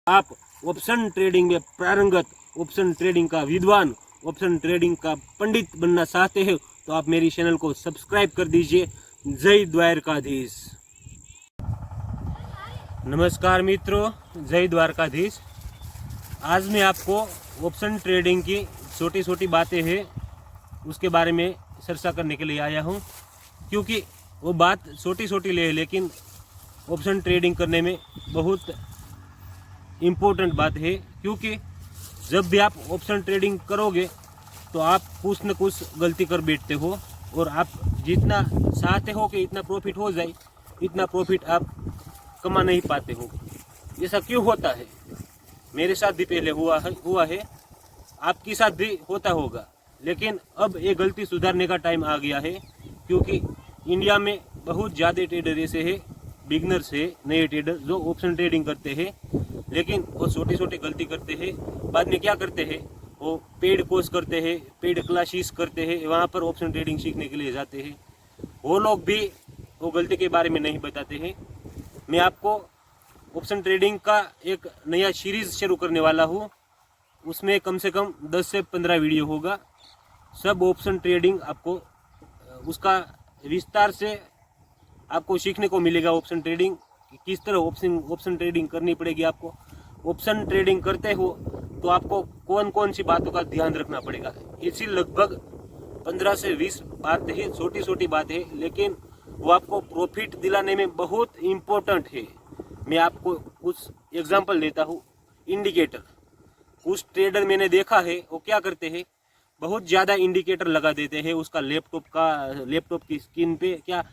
आप option trading में पारंगत, ऑप्शन ट्रेडिंग का विद्वान, ऑप्शन ट्रेडिंग का पंडित बनना चाहते हैं तो आप मेरी चैनल को सब्सक्राइब कर दीजिए। जय द्वारकाधीश। नमस्कार मित्रों, जय द्वारकाधीश। आज मैं आपको ऑप्शन ट्रेडिंग की छोटी छोटी बातें हैं उसके बारे में चर्चा करने के लिए आया हूं, क्योंकि वो बात छोटी छोटी है लेकिन ऑप्शन ट्रेडिंग करने में बहुत इम्पोर्टेंट बात है। क्योंकि जब भी आप ऑप्शन ट्रेडिंग करोगे तो आप कुछ न कुछ गलती कर बैठते हो और आप जितना चाहते हो कि इतना प्रॉफिट हो जाए, इतना प्रॉफिट आप कमा नहीं पाते हो। ऐसा क्यों होता है? मेरे साथ भी पहले हुआ है, आपके साथ भी होता होगा। लेकिन अब ये गलती सुधारने का टाइम आ गया है, क्योंकि इंडिया में बहुत ज़्यादा ट्रेडर ऐसे हैं, बिगनर्स है, नए ट्रेडर जो ऑप्शन ट्रेडिंग करते हैं, लेकिन वो छोटी छोटी गलती करते हैं। बाद में क्या करते हैं, वो पेड कोर्स करते हैं, पेड क्लासेस करते हैं, वहाँ पर ऑप्शन ट्रेडिंग सीखने के लिए जाते हैं। वो लोग भी वो गलती के बारे में नहीं बताते हैं। मैं आपको ऑप्शन ट्रेडिंग का एक नया सीरीज शुरू करने वाला हूँ। उसमें कम से कम 10 से 15 वीडियो होगा। सब ऑप्शन ट्रेडिंग आपको उसका विस्तार से आपको सीखने को मिलेगा। ऑप्शन ट्रेडिंग किस तरह ऑप्शन ट्रेडिंग करनी पड़ेगी आपको। ऑप्शन ट्रेडिंग करते हो तो आपको कौन कौन सी बातों का ध्यान रखना पड़ेगा। इसी लगभग 15 से 20 बात है, छोटी छोटी बात है, लेकिन वो आपको प्रॉफिट दिलाने में बहुत इम्पोर्टेंट है। मैं आपको कुछ एग्जांपल देता हूँ। इंडिकेटर, कुछ ट्रेडर मैंने देखा है वो क्या करते हैं, बहुत ज़्यादा इंडिकेटर लगा देते हैं। उसका लैपटॉप की स्क्रीन पे क्या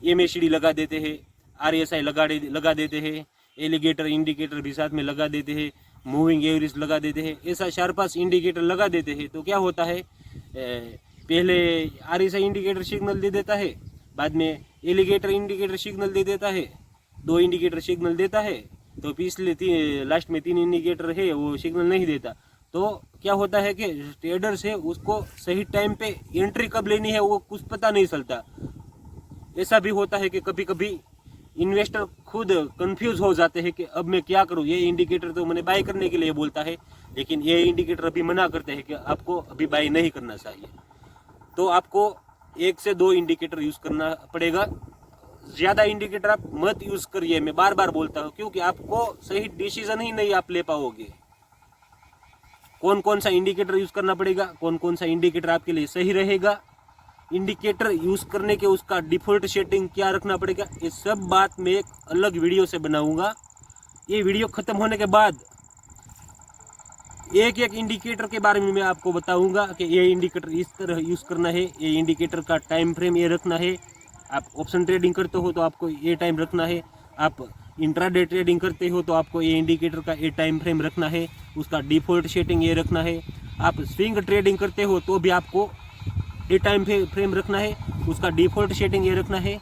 MACD लगा देते हैं, RSI लगा देते हैं, एलिगेटर इंडिकेटर भी साथ में लगा देते हैं, मूविंग एवरेज लगा देते हैं। ऐसा 4-5 इंडिकेटर लगा देते हैं तो क्या होता है, पहले RSI इंडिकेटर सिग्नल दे देता है, बाद में एलिगेटर इंडिकेटर सिग्नल दे देता है, 2 इंडिकेटर सिग्नल देता है, तो पिछले लास्ट में 3 इंडिकेटर है वो सिग्नल नहीं देता। तो क्या होता है कि ट्रेडर्स है उसको सही टाइम पे एंट्री कब लेनी है वो कुछ पता नहीं चलता। ऐसा भी होता है कि कभी कभी इन्वेस्टर खुद कंफ्यूज हो जाते हैं कि अब मैं क्या करूं। ये इंडिकेटर तो मैंने बाय करने के लिए बोलता है, लेकिन ये इंडिकेटर अभी मना करते हैं कि आपको अभी बाय नहीं करना चाहिए। तो आपको 1 से 2 इंडिकेटर यूज करना पड़ेगा। ज़्यादा इंडिकेटर आप मत यूज करिए, मैं बार बार बोलता हूँ, क्योंकि आपको सही डिसीजन ही नहीं आप ले पाओगे। कौन कौन सा इंडिकेटर यूज करना पड़ेगा, कौन कौन सा इंडिकेटर आपके लिए सही रहेगा, इंडिकेटर यूज करने के उसका डिफॉल्ट सेटिंग क्या रखना पड़ेगा, ये सब बात मैं एक अलग वीडियो से बनाऊंगा। ये वीडियो खत्म होने के बाद एक एक इंडिकेटर के बारे में मैं आपको बताऊंगा कि ये इंडिकेटर इस तरह यूज करना है, ये इंडिकेटर का टाइम फ्रेम ये रखना है। आप ऑप्शन ट्रेडिंग करते हो तो आपको ये टाइम रखना है, आप इंट्राडे ट्रेडिंग करते हो तो आपको ये इंडिकेटर का ये टाइम फ्रेम रखना है, उसका डिफॉल्ट सेटिंग ये रखना है। आप स्विंग ट्रेडिंग करते हो तो भी आपको ये टाइम फ्रेम रखना है, उसका डिफॉल्ट सेटिंग ये रखना है।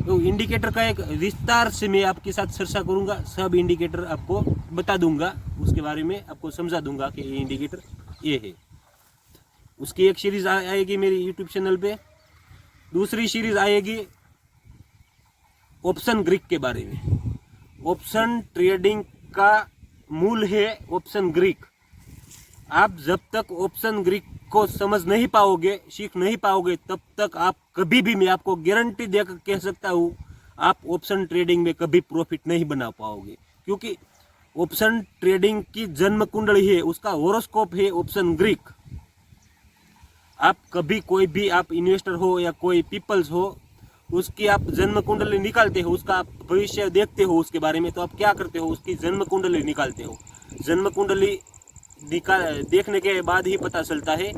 तो इंडिकेटर का एक विस्तार से मैं आपके साथ चर्चा करूंगा, सब इंडिकेटर आपको बता दूंगा, उसके बारे में आपको समझा दूंगा कि ये इंडिकेटर ये है। उसकी एक सीरीज आएगी मेरी यूट्यूब चैनल पे। दूसरी सीरीज आएगी ऑप्शन ग्रीक के बारे में। ऑप्शन ट्रेडिंग का मूल है ऑप्शन ग्रीक। आप जब तक ऑप्शन ग्रीक को समझ नहीं पाओगे, सीख नहीं पाओगे, तब तक आप कभी भी, मैं आपको गारंटी देकर कह सकता हूँ, आप ऑप्शन ट्रेडिंग में कभी प्रॉफिट नहीं बना पाओगे। क्योंकि ऑप्शन ट्रेडिंग की जन्म कुंडली है, उसका होरोस्कोप है ऑप्शन ग्रीक। आप कभी कोई भी आप इन्वेस्टर हो या कोई पीपल्स हो, उसकी आप जन्म कुंडली निकालते हो, उसका आप भविष्य देखते हो उसके बारे में, तो आप क्या करते हो, उसकी जन्म कुंडली निकालते हो। जन्म कुंडली देखने के बाद ही पता चलता है।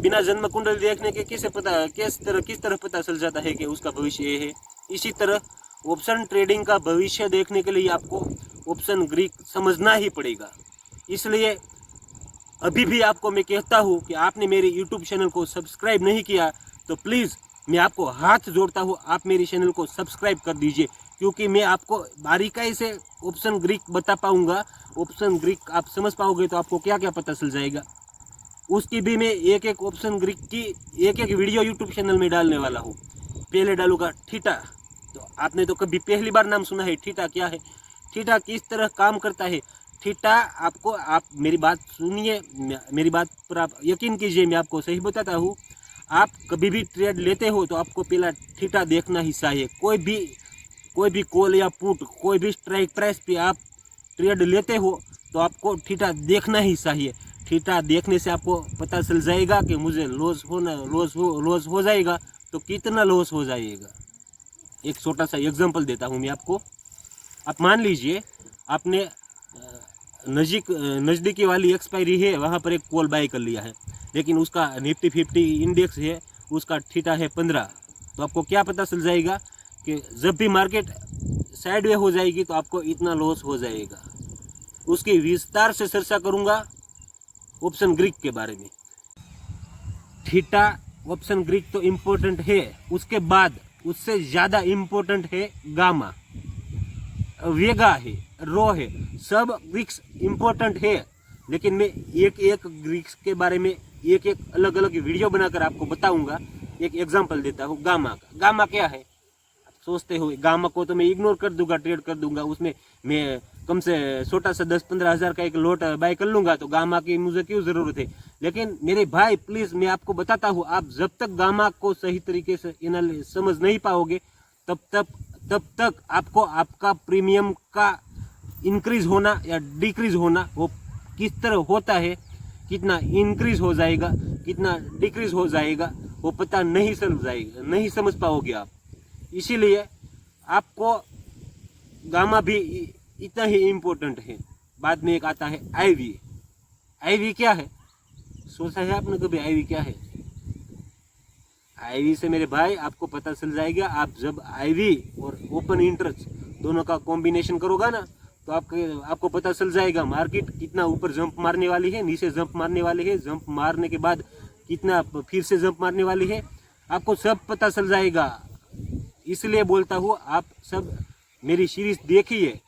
बिना जन्म कुंडली देखने के किस तरह पता चल जाता है कि उसका भविष्य ये है। इसी तरह ऑप्शन ट्रेडिंग का भविष्य देखने के लिए आपको ऑप्शन ग्रीक समझना ही पड़ेगा। इसलिए अभी भी आपको मैं कहता हूँ कि आपने मेरे यूट्यूब चैनल को सब्सक्राइब नहीं किया तो प्लीज़ मैं आपको हाथ जोड़ता हूँ, आप मेरे चैनल को सब्सक्राइब कर दीजिए, क्योंकि मैं आपको बारीकाई से ऑप्शन ग्रीक बता पाऊंगा। ऑप्शन ग्रीक आप समझ पाओगे तो आपको क्या क्या पता चल जाएगा। उसकी भी मैं एक एक ऑप्शन ग्रीक की एक एक वीडियो यूट्यूब चैनल में डालने वाला हूँ। पहले डालूंगा थीटा, तो आपने तो कभी पहली बार नाम सुना है, थीटा क्या है। थीटा किस तरह काम करता है। थीटा आपको, आप मेरी बात सुनिए, मेरी बात पर आप यकीन कीजिए, मैं आपको सही बताता हूँ। आप कभी भी ट्रेड लेते हो तो आपको पहला थीटा देखना ही चाहिए। कोई भी कॉल या पुट, कोई भी स्ट्राइक प्राइस पे आप ट्रेड लेते हो तो आपको थीटा देखना ही चाहिए। थीटा देखने से आपको पता चल जाएगा कि मुझे लॉस हो जाएगा तो कितना लॉस हो जाएगा। एक छोटा सा एग्जांपल देता हूँ मैं आपको। आप मान लीजिए आपने नज़दीकी वाली एक्सपायरी है, वहाँ पर एक कॉल बाय कर लिया है, लेकिन उसका निफ्टी 50 इंडेक्स है, उसका थीटा है 15। तो आपको क्या पता चल जाएगा कि जब भी मार्केट साइडवे हो जाएगी तो आपको इतना लॉस हो जाएगा। उसकी विस्तार से चर्चा करूंगा ऑप्शन ग्रीक के बारे में। थीटा ऑप्शन ग्रीक तो इम्पोर्टेंट है, उसके बाद उससे ज़्यादा इम्पोर्टेंट है गामा, वेगा है, रो है। सब ग्रीक्स इम्पोर्टेंट है, लेकिन मैं एक एक ग्रीक्स के बारे में एक एक अलग अलग वीडियो बनाकर आपको बताऊंगा। एक एग्जांपल देता हूँ गामा का। गामा क्या है आप सोचते हो? गामा को तो मैं इग्नोर कर दूंगा, ट्रेड कर दूंगा, उसमें मैं कम से छोटा सा 10-15 हज़ार का एक लॉट बाय कर लूंगा, तो गामा की मुझे क्यों जरूरत है। लेकिन मेरे भाई प्लीज, मैं आपको बताता हूँ, आप जब तक गामा को सही तरीके से समझ नहीं पाओगे तब तक आपको आपका प्रीमियम का इंक्रीज होना या डिक्रीज होना, वो किस तरह होता है, कितना इंक्रीज हो जाएगा, कितना डिक्रीज हो जाएगा, वो पता नहीं समझ पाओगे आप। इसीलिए आपको गामा भी इतना ही इम्पोर्टेंट है। बाद में एक आता है आईवी। आईवी क्या है? सोचा है आपने कभी आईवी क्या है? आईवी से मेरे भाई आपको पता चल जाएगा। आप जब आईवी और ओपन इंटरेस्ट दोनों का कॉम्बिनेशन करोगा ना, तो आपको पता चल जाएगा मार्केट कितना ऊपर जंप मारने वाली है, नीचे जंप मारने वाली है, जंप मारने के बाद कितना फिर से जंप मारने वाली है, आपको सब पता चल जाएगा। इसलिए बोलता हूँ आप सब मेरी सीरीज देखिए।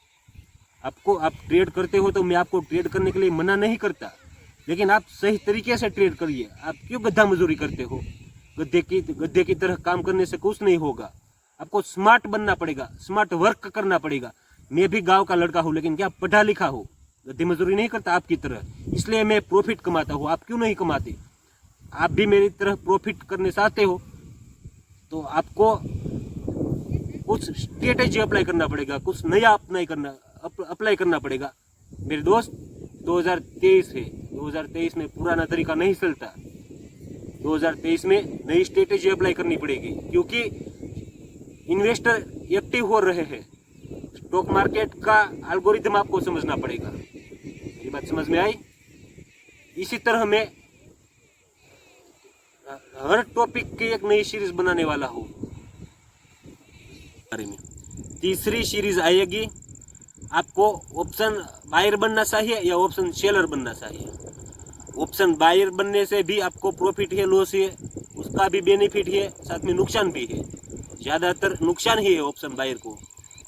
आप ट्रेड करते हो तो मैं आपको ट्रेड करने के लिए मना नहीं करता, लेकिन आप सही तरीके से ट्रेड करिए। आप क्यों गद्दा मजदूरी करते हो? गद्दे की तरह काम करने से कुछ नहीं होगा। आपको स्मार्ट बनना पड़ेगा, स्मार्ट वर्क करना पड़ेगा। मैं भी गांव का लड़का हूँ, लेकिन क्या पढ़ा लिखा हूँ, गद्दे मजदूरी नहीं करता आपकी तरह। इसलिए मैं प्रॉफिट कमाता हूँ। आप क्यों नहीं कमाते? आप भी मेरी तरह प्रॉफिट करने चाहते हो तो आपको कुछ स्ट्रेटेजी अप्लाई करना पड़ेगा, कुछ नया अप्लाई करना पड़ेगा। मेरे दोस्त 2023 है, 2023 में पुराना तरीका नहीं चलता। 2023 में नई स्ट्रेटेजी अप्लाई करनी पड़ेगी, क्योंकि इन्वेस्टर एक्टिव हो रहे हैं। स्टॉक मार्केट का एल्गोरिथम आपको समझना पड़ेगा। ये बात समझ में आई? इसी तरह मैं हर टॉपिक की एक नई सीरीज बनाने वाला हूँ। तीसरी सीरीज आएगी, आपको ऑप्शन बायर बनना चाहिए या ऑप्शन सेलर बनना चाहिए। ऑप्शन बायर बनने से भी आपको प्रॉफिट है, लॉस है, उसका भी बेनिफिट है, साथ में नुकसान भी है। ज़्यादातर नुकसान ही है ऑप्शन बायर को।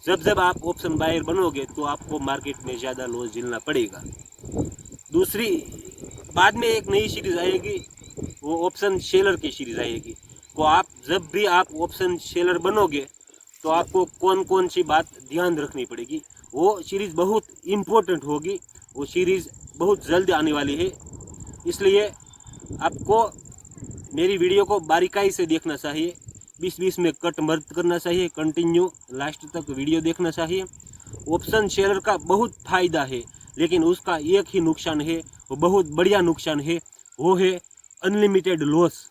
जब आप ऑप्शन बायर बनोगे तो आपको मार्केट में ज़्यादा लॉस झेलना पड़ेगा। दूसरी बाद में एक नई सीरीज आएगी, वो ऑप्शन सेलर की सीरीज आएगी। तो आप जब भी आप ऑप्शन सेलर बनोगे तो आपको कौन कौन सी बात ध्यान रखनी पड़ेगी, वो सीरीज बहुत इम्पोर्टेंट होगी। वो सीरीज बहुत जल्द आने वाली है, इसलिए आपको मेरी वीडियो को बारीकाई से देखना चाहिए। 20-20 में कट मत करना चाहिए, कंटिन्यू लास्ट तक वीडियो देखना चाहिए। ऑप्शन शेयर का बहुत फायदा है, लेकिन उसका एक ही नुकसान है, वो बहुत बढ़िया नुकसान है, वो है unlimited loss.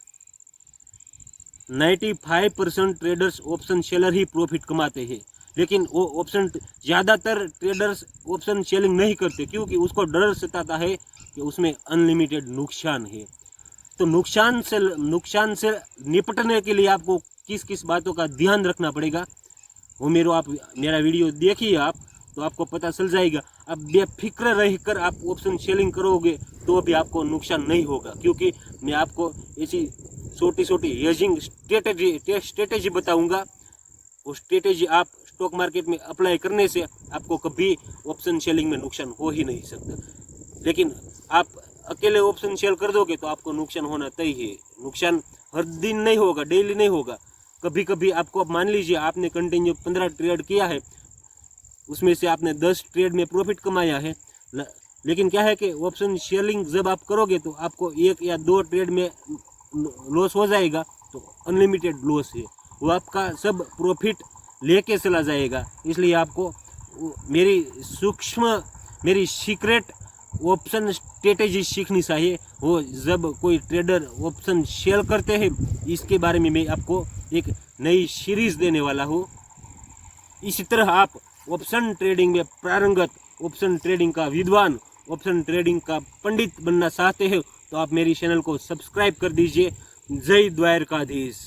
95% traders option seller ही प्रॉफिट कमाते हैं, लेकिन वो ऑप्शन ज़्यादातर ट्रेडर्स ऑप्शन सेलिंग नहीं करते, क्योंकि उसको डर सताता है कि उसमें अनलिमिटेड नुकसान है। तो नुकसान से निपटने के लिए आपको किस किस बातों का ध्यान रखना पड़ेगा, वो मेरा वीडियो देखिए आप, तो आपको पता चल जाएगा। अब बेफिक्र रहकर आप ऑप्शन सेलिंग करोगे तो भी आपको नुकसान नहीं होगा, क्योंकि मैं आपको ऐसी छोटी छोटी हेजिंग स्ट्रेटेजी बताऊंगा। वो स्ट्रेटेजी आप स्टॉक मार्केट में अप्लाई करने से आपको कभी ऑप्शन सेलिंग में नुकसान हो ही नहीं सकता। लेकिन आप अकेले ऑप्शन सेल कर दोगे तो आपको नुकसान होना तय है। नुकसान हर दिन नहीं होगा, डेली नहीं होगा, कभी कभी आपको। मान लीजिए आपने कंटिन्यू 15 ट्रेड किया है, उसमें से आपने 10 ट्रेड में प्रॉफिट कमाया है। लेकिन क्या है कि ऑप्शन शेयरिंग जब आप करोगे तो आपको 1 या 2 ट्रेड में लॉस हो जाएगा, तो अनलिमिटेड लॉस है, वो आपका सब प्रॉफिट लेके चला जाएगा। इसलिए आपको मेरी सीक्रेट ऑप्शन स्ट्रेटेजी सीखनी चाहिए। वो जब कोई ट्रेडर ऑप्शन शेयर करते हैं, इसके बारे में मैं आपको एक नई सीरीज देने वाला हूँ। इसी तरह आप ऑप्शन ट्रेडिंग में पारंगत, ऑप्शन ट्रेडिंग का विद्वान, ऑप्शन ट्रेडिंग का पंडित बनना चाहते हैं तो आप मेरी चैनल को सब्सक्राइब कर दीजिए। जय द्वारकाधीश।